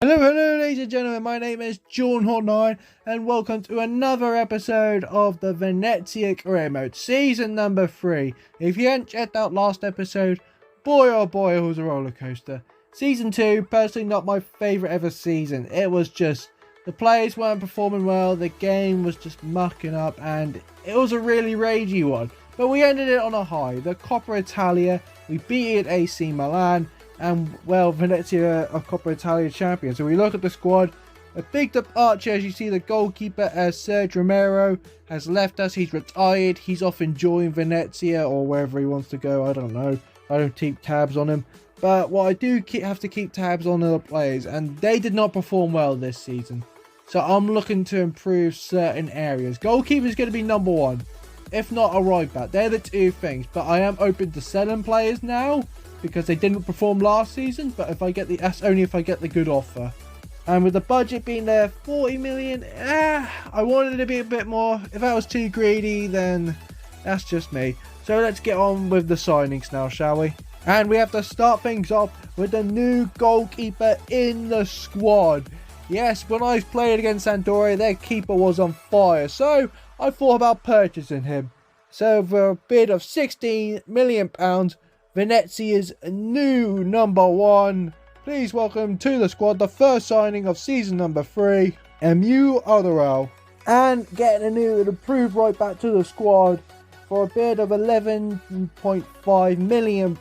Hello, ladies and gentlemen. My name is John Hot9, and welcome to another episode of the Venezia Career Mode, season number 3. If you hadn't checked out last episode, boy oh boy, it was a roller coaster. Season 2, personally not my favourite ever season. It was just, the players weren't performing well, the game was just mucking up, and it was a really ragey one. But we ended it on a high. The Coppa Italia, we beat AC Milan. And, well, Venezia are Coppa Italia champions. So we look at the squad. A big departure, as you see, the goalkeeper, Sergio Romero, has left us. He's retired. He's off enjoying Venezia or wherever he wants to go. I don't know. I don't keep tabs on him. But what I do have to keep tabs on the players. And they did not perform well this season. So I'm looking to improve certain areas. Goalkeeper is going to be number 1. If not a right back. They're the two things. But I am open to selling players now, because they didn't perform last season, but that's only if I get the good offer. And with the budget being there, 40 million, I wanted it to be a bit more. If I was too greedy, then that's just me. So let's get on with the signings now, shall we? And we have to start things off with the new goalkeeper in the squad. Yes, when I played against Sampdoria, their keeper was on fire, so I thought about purchasing him. So for a bid of £16 million, Venezia's new number 1. Please welcome to the squad the first signing of season number 3, Emu Otherell. And getting a new and improved right back to the squad for a bid of £11.5 million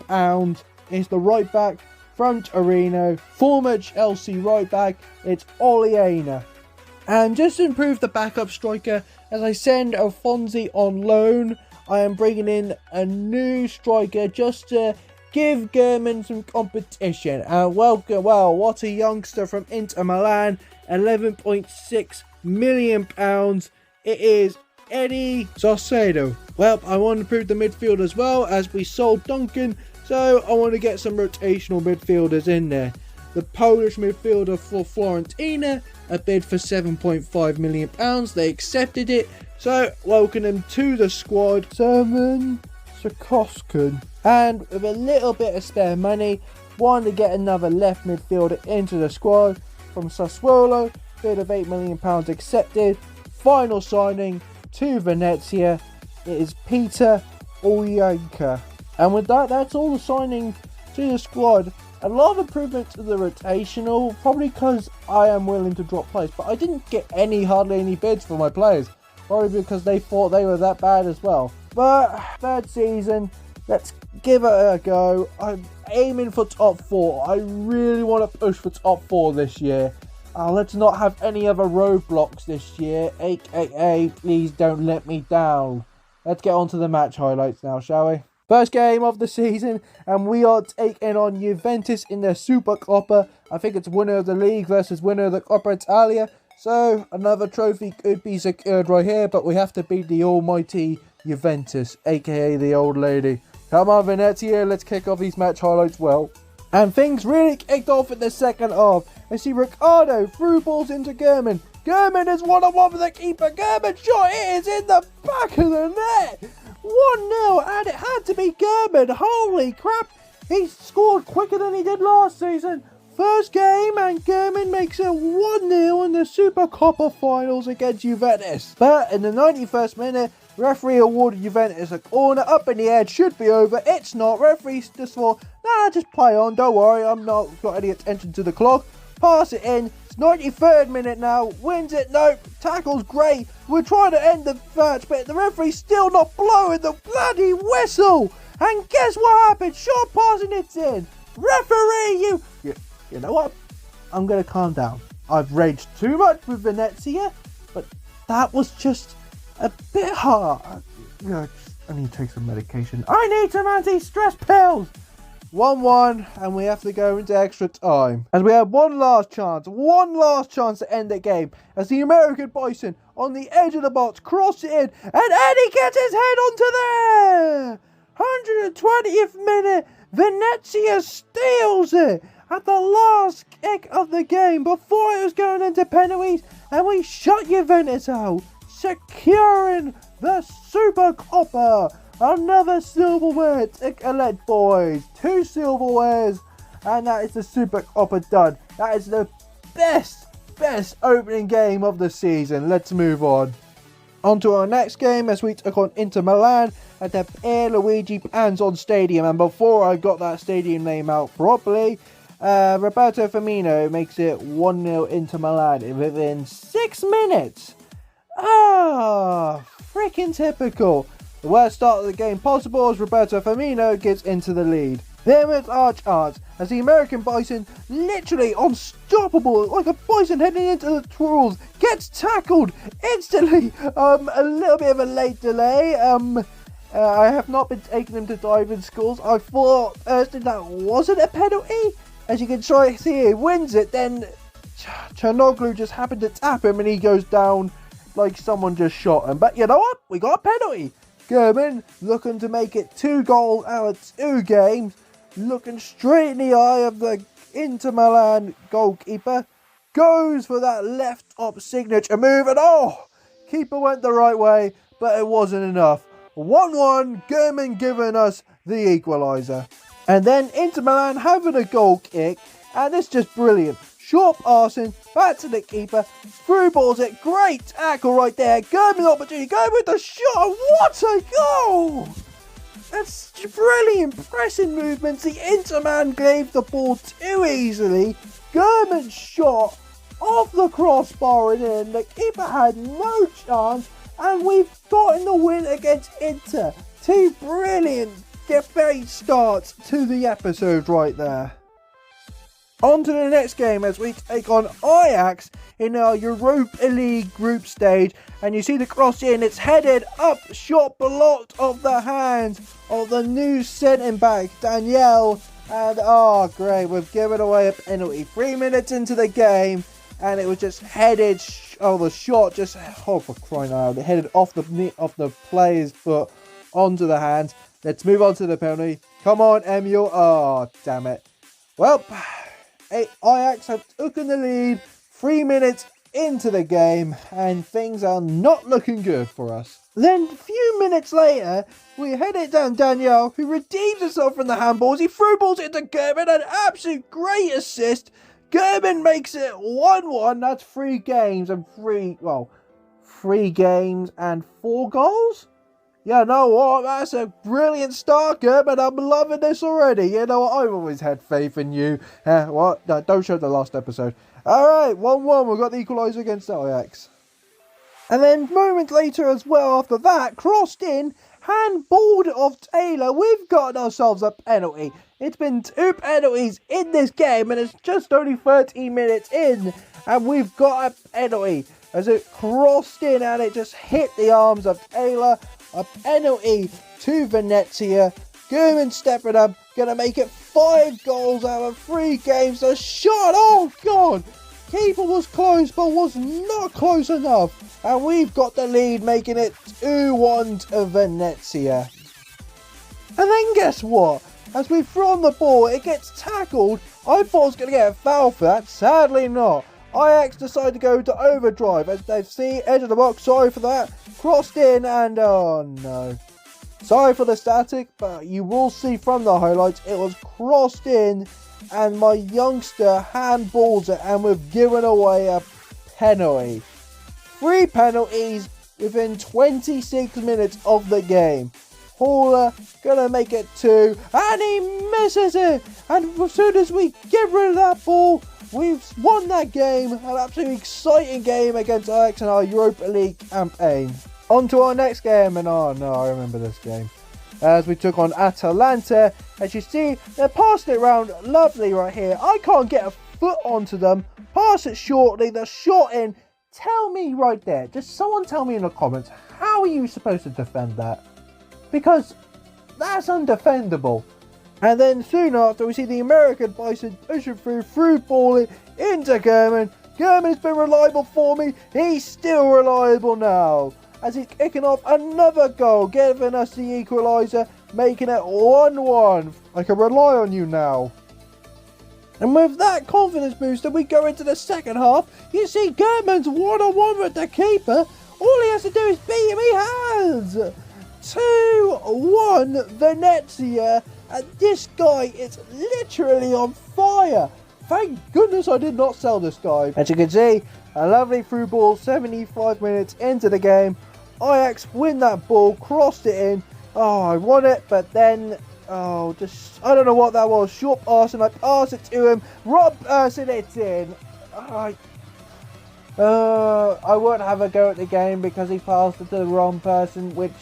is the right back from Torino, former Chelsea right back, it's Oliena. And just to improve the backup striker, as I send Alfonsi on loan, I am bringing in a new striker just to give German some competition. And welcome, well, what a youngster from Inter Milan, £11.6 million. It is Eddie Saucedo. Well, I want to improve the midfield as well, as we sold Duncan, so I want to get some rotational midfielders in there. The Polish midfielder for Fiorentina, a bid for £7.5 million. They accepted it. So, welcome him to the squad, Sermon Sikorskin. And with a little bit of spare money, wanted to get another left midfielder into the squad from Sassuolo. Bid of £8 million accepted. Final signing to Venezia, it is Peter Oyanka. And with that, that's all the signing to the squad. A lot of improvement to the rotational, probably because I am willing to drop players. But I didn't get hardly any bids for my players. Probably because they thought they were that bad as well. But third season, let's give it a go. I'm aiming for top 4. I really want to push for top 4 this year. Let's not have any other roadblocks this year. AKA, please don't let me down. Let's get on to the match highlights now, shall we? First game of the season, and we are taking on Juventus in the Super Coppa. I think it's winner of the league versus winner of the Coppa Italia. So, another trophy could be secured right here, but we have to beat the almighty Juventus, aka the old lady. Come on, Venezia, let's kick off these match highlights well. And things really kicked off in the second half. I see Ricardo threw balls into German. German is 1-on-1 with the keeper. German shot, it is in the back of the net. 1-0, and it had to be German. Holy crap, he scored quicker than he did last season. First game, and German makes it 1-0 in the Super Coppa finals against Juventus. But in the 91st minute, referee awarded Juventus a corner up in the air. It should be over. It's not. Referee just thought, nah, just play on. Don't worry, I'm not got any attention to the clock. Pass it in. It's 93rd minute now. Wins it. Nope. Tackle's great. We're trying to end the match, but the referee's still not blowing the bloody whistle. And guess what happened? Short pass and it's in. Referee, you know what? I'm going to calm down. I've raged too much with Venezia, but that was just a bit hard. I need to take some medication. I need some anti-stress pills. 1-1, and we have to go into extra time. As we have one last chance to end the game. As the American Bison on the edge of the box cross it in, and Eddie gets his head onto there. 120th minute, Venezia steals it at the last kick of the game before it was going into penalties, and we shut Juventus out, securing the Super Coppa. Another silverware to collect, boys. 2 silverwares, and that is the Super Coppa done. That is the best opening game of the season. Let's move on. On to our next game as we took on Inter Milan at the Pierluigi Panzon Stadium. And before I got that stadium name out properly, Roberto Firmino makes it 1-0 Inter Milan within 6 minutes. Freaking typical. The worst start of the game possible as Roberto Firmino gets into the lead. Then was our chance as the American Bison, literally unstoppable, like a bison heading into the trolls, gets tackled instantly. A little bit of a late delay. I have not been taking him to diving schools. I thought personally that wasn't a penalty. As you can see, he wins it. Then Chernoglu just happened to tap him and he goes down like someone just shot him. But you know what? We got a penalty. German looking to make it 2 goals out of 2 games. Looking straight in the eye of the Inter Milan goalkeeper. Goes for that left up signature move. And keeper went the right way, but it wasn't enough. 1-1, German giving us the equaliser. And then Inter Milan having a goal kick. And it's just brilliant. Short passing, back to the keeper, through balls it, great tackle right there, German opportunity, going with the shot, what a goal! That's really impressive movements, the Inter man gave the ball too easily, German shot off the crossbar and in, the keeper had no chance, and we've gotten the win against Inter. 2 brilliant, great starts to the episode right there. On to the next game as we take on Ajax in our Europa League group stage. And you see the cross in, it's headed up, shot blocked off the hands of the new centre back, Daniel. And great, we've given away a penalty. 3 minutes into the game and it was just headed, the shot just, for crying out, it headed off the player's foot onto the hands. Let's move on to the penalty. Come on, Emil. Damn it. Well, Ajax have taken the lead 3 minutes into the game and things are not looking good for us. Then a few minutes later, we head it down Daniel, who redeems himself from the handballs. He through balls it to Gerben, an absolute great assist. Gerben makes it 1-1. That's 3 games and 3 games and 4 goals. You know what, that's a brilliant start, Gerben. I'm loving this already. You know what, I've always had faith in you. No, don't show the last episode. Alright, 1-1, we've got the equaliser against Ajax. And then moments later as well after that, crossed in, handballed of Taylor, we've got ourselves a penalty. It's been 2 penalties in this game and it's just only 13 minutes in. And we've got a penalty as it crossed in and it just hit the arms of Taylor. A penalty to Venezia. German stepping up, gonna make it 5 goals out of 3 games. The shot, oh god! Keeper was close, but was not close enough. And we've got the lead, making it 2-1 to Venezia. And then guess what? As we throw on the ball, it gets tackled. I thought I was gonna get a foul for that. Sadly not. Ajax decide to go to overdrive as they see edge of the box. Sorry for that. Crossed in and oh no. Sorry for the static, but you will see from the highlights it was crossed in and my youngster handballs it and we've given away a penalty. 3 penalties within 26 minutes of the game. Haller gonna make it 2 and he misses it, and as soon as we get rid of that ball, we've won that game. An absolutely exciting game against Ajax in our Europa League campaign. On to our next game, and oh no, I remember this game. As we took on Atalanta, as you see, they're passing it around lovely right here. I can't get a foot onto them. Pass it shortly, the shot in. Tell me right there, just someone tell me in the comments, how are you supposed to defend that? Because that's undefendable. And then soon after, we see the American Bison pushing through balling into German. German's been reliable for me. He's still reliable now, as he's kicking off another goal, giving us the equaliser, making it 1-1. I can rely on you now. And with that confidence booster, we go into the second half. You see German's 1-on-1 with the keeper. All he has to do is beat him. He has 2-1 Venezia. And this guy is literally on fire. Thank goodness I did not sell this guy. As you can see, a lovely through ball 75 minutes into the game. Ajax win that ball, crossed it in. Oh, I won it, but then, I don't know what that was. Short pass, and I pass it to him. Rob Person, it's in. I won't have a go at the game because he passed it to the wrong person, which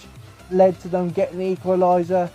led to them getting the equaliser.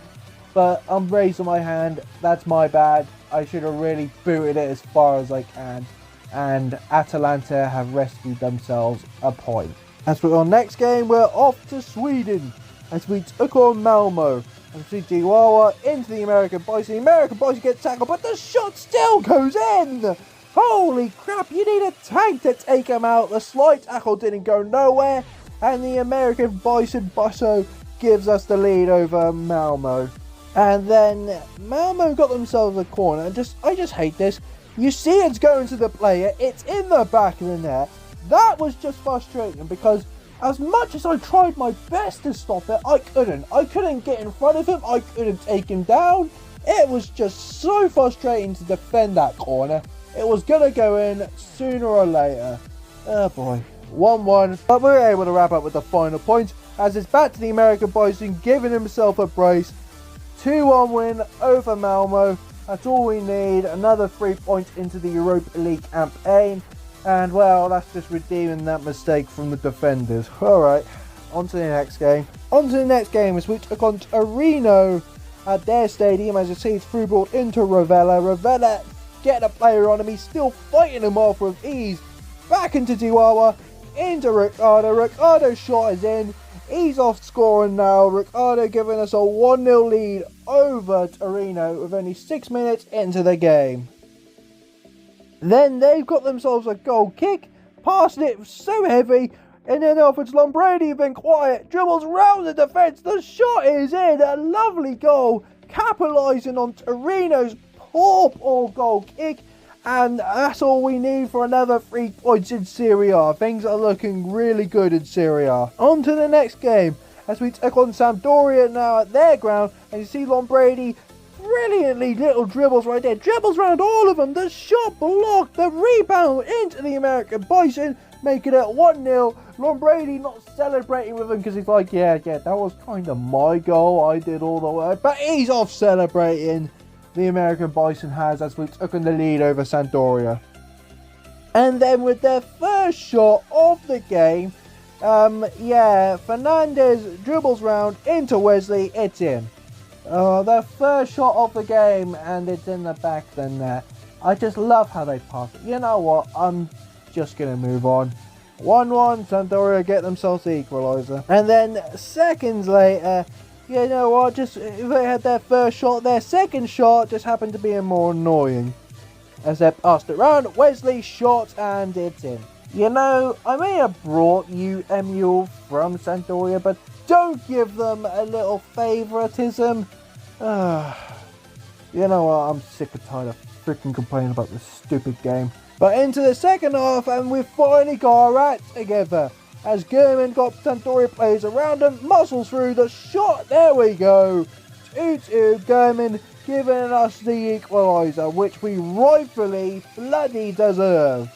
But I'm raising my hand. That's my bad. I should have really booted it as far as I can. And Atalanta have rescued themselves a point. As for our next game, we're off to Sweden as we took on Malmo. And see Chihuahua into the American Bison. The American Bison gets tackled, but the shot still goes in. Holy crap, you need a tank to take him out. The slight tackle didn't go nowhere. And the American Bison Busso gives us the lead over Malmo. And then Malmo got themselves a corner. And I just hate this. You see it's going to the player. It's in the back of the net. That was just frustrating because as much as I tried my best to stop it, I couldn't. I couldn't get in front of him. I couldn't take him down. It was just so frustrating to defend that corner. It was going to go in sooner or later. Oh boy. 1-1. But we were able to wrap up with the final point as it's back to the American Bison giving himself a brace. 2-1 win over Malmo. That's all we need. Another 3 points into the Europa League campaign. And well, that's just redeeming that mistake from the defenders. Alright, on to the next game. On to the next game as we took on Torino at their stadium. As you see, it's through ball into Ravella. Ravella getting a player on him. He's still fighting him off with ease. Back into Chihuahua. Into Ricardo. Ricardo's shot is in. He's off scoring now. Ricardo giving us a 1-0 lead over Torino with only 6 minutes into the game. Then they've got themselves a goal kick, passing it so heavy, and then off it's Lombredi, been quiet, dribbles round the defence, the shot is in, a lovely goal, capitalising on Torino's poor goal kick, and that's all we need for another 3 points in Serie A. Things are looking really good in Serie A. On to the next game, as we take on Sampdoria now at their ground, and you see Lombredi brilliantly little dribbles right there, dribbles around all of them, the shot blocked, the rebound into the American Bison, making it 1-0. Lombredi not celebrating with him because he's like, yeah, that was kind of my goal, I did all the work, but he's off celebrating. The American Bison has, as we took on the lead over Sampdoria. And then with their first shot of the game, Fernandez dribbles round into Wesley, it's in. Their first shot of the game, and it's in the back of the net. I just love how they pass it. You know what? I'm just going to move on. 1-1, Sampdoria get themselves the equaliser. And then seconds later, you know what? Just they had their first shot, their second shot just happened to be more annoying. As they passed it around, Wesley shot, and it's in. You know, I may have brought you Emule from Sampdoria, but don't give them a little favouritism. You know what, I'm sick and tired of freaking complaining about this stupid game. But into the second half, and we've finally got our act together. As German got Sampdoria players around him, muscles through the shot, there we go. 2-2, German giving us the equaliser, which we rightfully bloody deserve.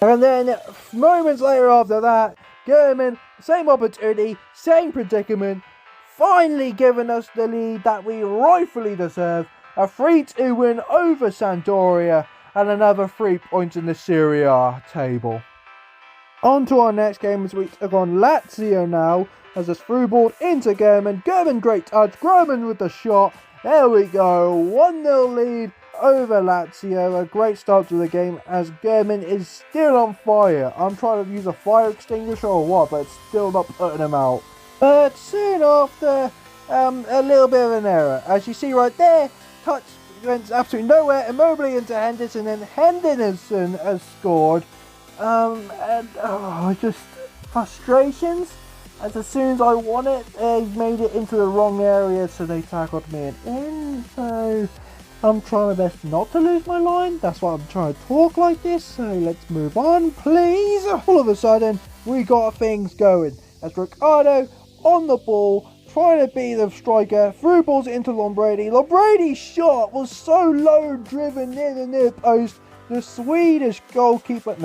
And then, moments later after that, German, same opportunity, same predicament, finally giving us the lead that we rightfully deserve. A 3-2 win over Sampdoria and another 3 points in the Serie A table. On to our next game as we took on Lazio now, as it's through ball into German. German great touch, German with the shot. There we go, 1-0 lead over Lazio. A great start to the game as German is still on fire. I'm trying to use a fire extinguisher or what, but it's still not putting him out. But soon after, a little bit of an error. As you see right there, touch went absolutely nowhere. Immobile into Henderson, and Henderson has scored. Just frustrations. As soon as I won it, they made it into the wrong area, so they tackled me in. So I'm trying my best not to lose my line. That's why I'm trying to talk like this. So let's move on, please. All of a sudden, we got things going. As Ricardo on the ball, trying to be the striker, through balls into Lombredi. Lombredi's shot was so low, driven near the near post. The Swiss goalkeeper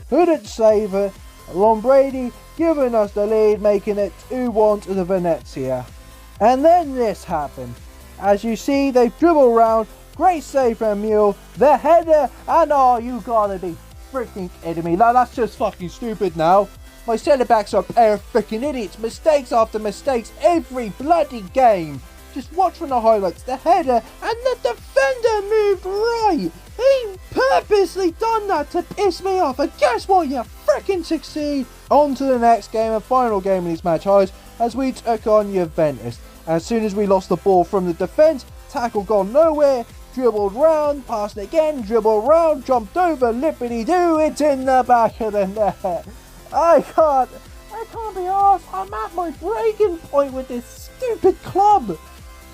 couldn't save it. Lombredi giving us the lead, making it 2-1 to the Venezia. And then this happened. As you see, they dribble around. Great save from Mule. The header, and oh, you gotta be freaking kidding me. That's just fucking stupid now. My centre-backs are a pair of freaking idiots. Mistakes after mistakes every bloody game. Just watch from the highlights. The header, and the defender moved right. He purposely done that to piss me off. And guess what? You freaking succeed. On to the next game and final game in these match highs as we took on Juventus. As soon as we lost the ball from the defence, tackle gone nowhere. Dribbled round, passed again, dribbled round, jumped over, lippity-doo, it's in the back of the net. I can't be arsed. I'm at my breaking point with this stupid club.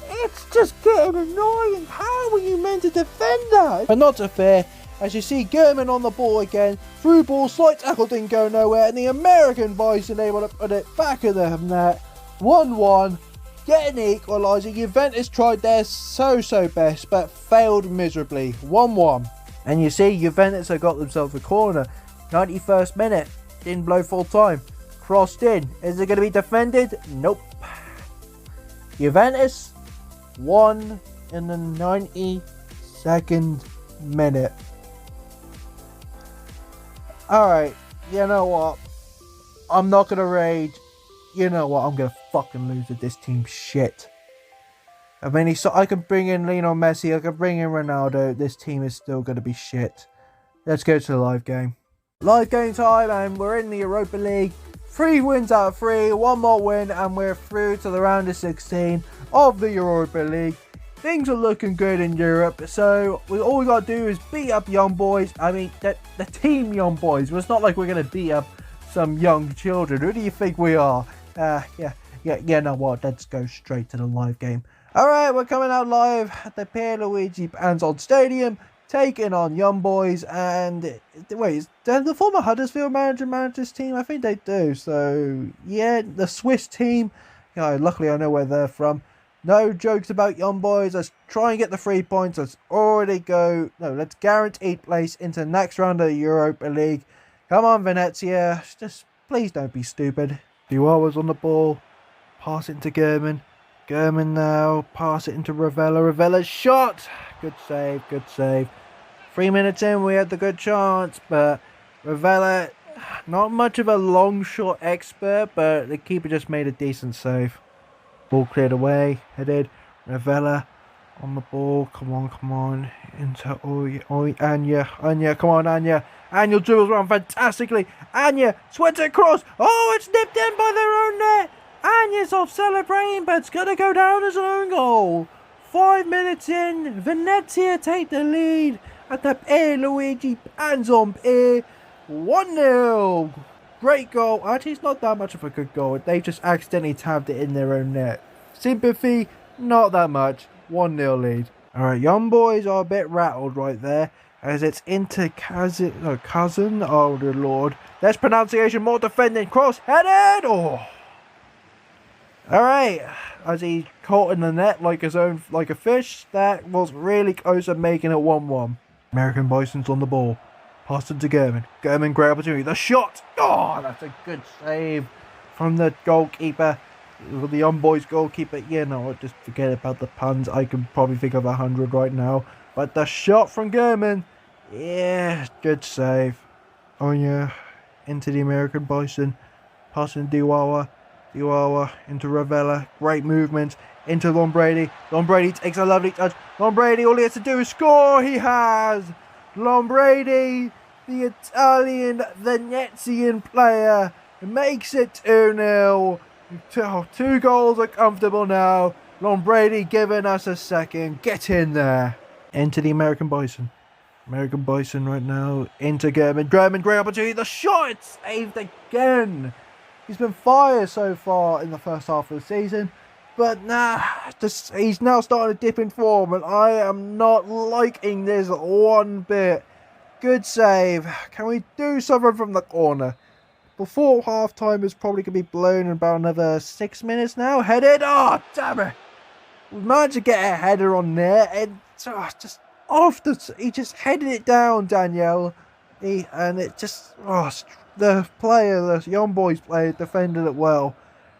It's just getting annoying. How were you meant to defend that? But not so fair. As you see, German on the ball again. Through ball, slight tackle didn't go nowhere, and the American Bison able to put it back of the net. 1-1. Getting the equaliser. Juventus tried their so best, but failed miserably. 1-1. And you see, Juventus have got themselves a corner. 91st minute. Didn't blow full time. Crossed in. Is it going to be defended? Nope. Juventus won in the 92nd minute. Alright, you know what? I'm not going to rage. You know what? I'm going to fucking lose with this team shit. I mean, I can bring in Lionel Messi. I can bring in Ronaldo. This team is still going to be shit. Let's go to the live game. Live game time, and we're in the Europa League. 3 wins out of 3, 1 more win, and we're through to the round of 16 of the Europa League. Things are looking good in Europe, so all we got to do is beat up Young Boys. I mean, the team Young Boys. It's not like we're going to beat up some young children. Who do you think we are? Yeah, know what? Let's go straight to the live game. Alright, we're coming out live at the Pierluigi Panzon Stadium, taking on Young Boys. And wait, does the former Huddersfield manager manage this team? I think they do. So yeah, the Swiss team. Luckily I know where they're from. No jokes about Young Boys. Let's try and get the 3 points. Let's guarantee place into the next round of the Europa League. Come on, Venezia. Just please don't be stupid. Duawa's on the ball. Pass it into German. German now. Pass it into Ravella. Ravella's shot. Good save. Good save. 3 minutes in, we had the good chance. But Ravella, not much of a long shot expert. But the keeper just made a decent save. Ball cleared away. Headed. Ravella on the ball. Come on. Into Anya. Come on, Anya. Anya dribbles around fantastically. Anya sweats it across. Oh, it's nipped in by their own net. Anya's off celebrating, but it's going to go down as an own goal. 5 minutes in, Venezia take the lead at the Pierluigi Panzon 1-0. Great goal. Actually, it's not that much of a good goal. They just accidentally tabbed it in their own net. Sympathy, not that much. 1-0 lead. Alright, Young Boys are a bit rattled right there, as it's into Cousin. Oh, dear Lord. Less pronunciation, more defending. Cross headed. Oh. Alright. As he caught in the net like a fish. That was really close to making it 1-1. American Bison's on the ball. Passed it to German. German, great opportunity. The shot. Oh, that's a good save from the goalkeeper. The Young Boys goalkeeper. You know what? Just forget about the puns. I can probably think of 100 right now. But the shot from German. Yeah, good save. Oh yeah, into the American Bison. Passing Duawa. Duawa into Ravella. Great movement. Into Lombredi. Lombredi takes a lovely touch. Lombredi, all he has to do is score. He has. Lombredi, the Italian Venezian player, makes it 2-0. 2 goals are comfortable now. Lombredi giving us a second. Get in there. Into the American Bison. American Bison right now. Into German. German, great opportunity. The shot! It's saved again. He's been fired so far in the first half of the season. But nah, he's now starting to dip in form. And I am not liking this one bit. Good save. Can we do something from the corner? before half time is probably going to be blown in about another 6 minutes now. Headed. Oh, damn it. We managed to get a header on there. And just after he just headed it down, Daniel. And it just, the young boys player defended it well.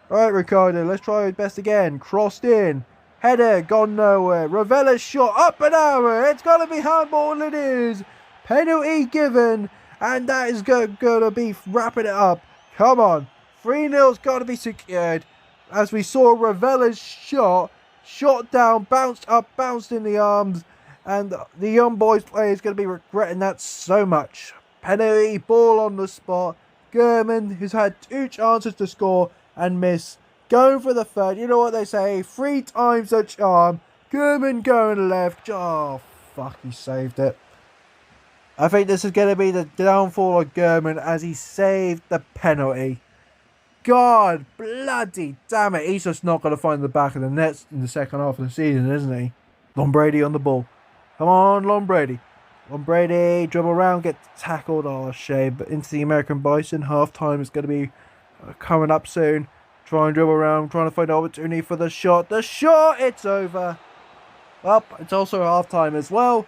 Alright, Ricardo, let's try our best again. Crossed in. Header, gone nowhere. Ravella's shot up and over. It's got to be handball, it is. Penalty given. And that is going to be wrapping it up. Come on. 3-0's got to be secured. As we saw Ravella's shot down, bounced up, bounced in the arms. And the young boys player is going to be regretting that so much. Penalty, ball on the spot. German, who's had 2 chances to score and miss, going for the third. You know what they say, 3 times the charm. German going left. Oh, fuck, he saved it. I think this is going to be the downfall of German as he saved the penalty. God bloody damn it. He's just not going to find the back of the net in the second half of the season, isn't he? Lombrady on the ball. Come on, Lombrady. Lombrady, dribble around, get tackled. Oh, shame. But into the American Bison. Half time is going to be coming up soon. Try and dribble around, trying to find an opportunity for the shot. The shot, it's over. Well, it's also half time as well.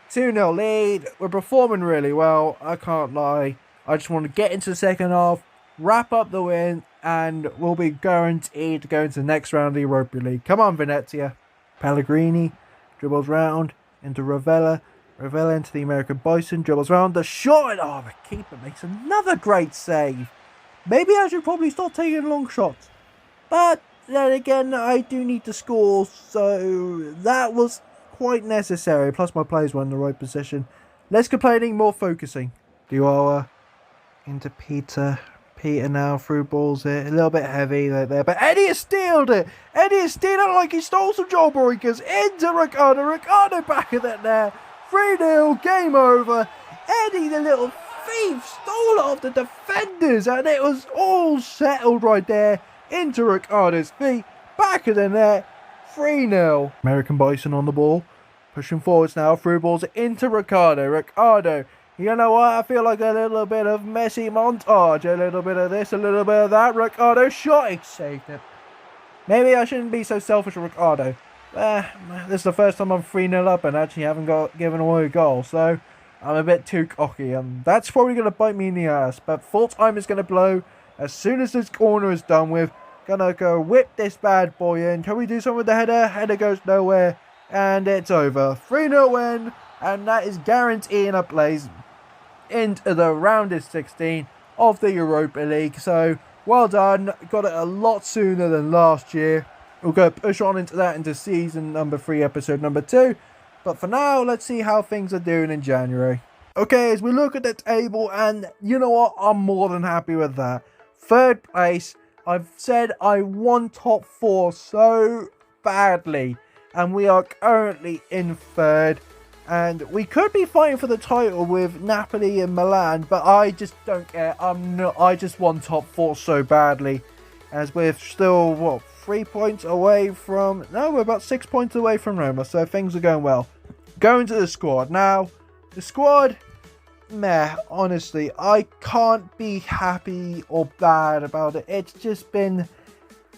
2-0 lead. We're performing really well. I can't lie. I just want to get into the second half, wrap up the win, and we'll be guaranteed to go into the next round of the Europa League. Come on, Venezia. Pellegrini dribbles round into Ravella. Ravella into the American Bison. Dribbles round. The shot. Oh, the keeper makes another great save. Maybe I should probably start taking long shots. But then again, I do need to score. So that was quite necessary. Plus my players were in the right position. Less complaining, more focusing. Diola into Peter. Peter now through balls it. A little bit heavy there. But Eddie has stealed it. Eddie has stealed it like he stole some jawbreakers. Into Ricardo. Ricardo back of it there. 3-0. Game over. Eddie, the little thief, stole it off the defenders. And it was all settled right there. Into Ricardo's feet. Back of the net. 3-0. American Bison on the ball. Pushing forwards now. Through balls into Ricardo. Ricardo. You know what? I feel like a little bit of Messi montage. A little bit of this, a little bit of that. Ricardo shot. He saved it. Maybe I shouldn't be so selfish with Ricardo. This is the first time I'm 3-0 up and actually haven't given away a goal. So I'm a bit too cocky. That's probably going to bite me in the ass. But full time is going to blow as soon as this corner is done with. Gonna go whip this bad boy in. Can we do something with the header? Header goes nowhere. And it's over. 3-0 win. And that is guaranteeing a place into the round of 16 of the Europa League. So well done. Got it a lot sooner than last year. We'll go push on into that into season number 3, episode number 2. But for now, let's see how things are doing in January. Okay, as we look at the table, and you know what? I'm more than happy with that. 3rd place. I've said I want top 4 so badly. And we are currently in 3rd. And we could be fighting for the title with Napoli and Milan, but I just don't care. I just want top 4 so badly. As we're still, 3 points away from... No, we're about 6 points away from Roma, so things are going well. Going to the squad. Now, the squad... Meh, honestly. I can't be happy or bad about it. It's just been...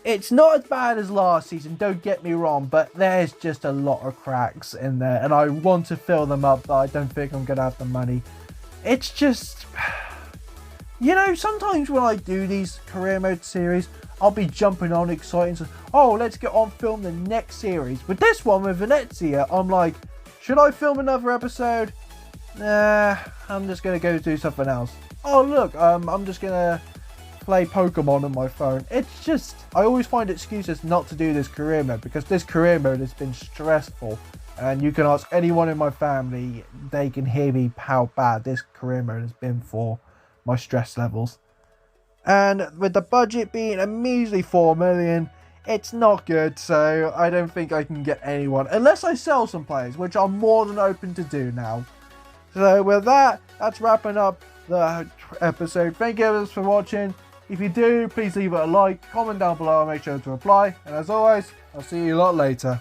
It's not as bad as last season, don't get me wrong, but there's just a lot of cracks in there, and I want to fill them up, but I don't think I'm going to have the money. It's just... You know, sometimes when I do these career mode series, I'll be jumping on exciting, so, oh, let's get on film the next series. With this one, with Venezia, I'm like, should I film another episode? Nah, I'm just going to go do something else. Oh, look, I'm just going to play Pokemon on my phone. It's just, I always find excuses not to do this career mode because this career mode has been stressful, and you can ask anyone in my family, they can hear me how bad this career mode has been for my stress levels. And with the budget being a measly 4 million, it's not good, so I don't think I can get anyone unless I sell some players, which I'm more than open to do now. So with that, that's wrapping up the episode. Thank you guys for watching. If you do, please leave it a like, comment down below, and make sure to reply. And as always, I'll see you a lot later.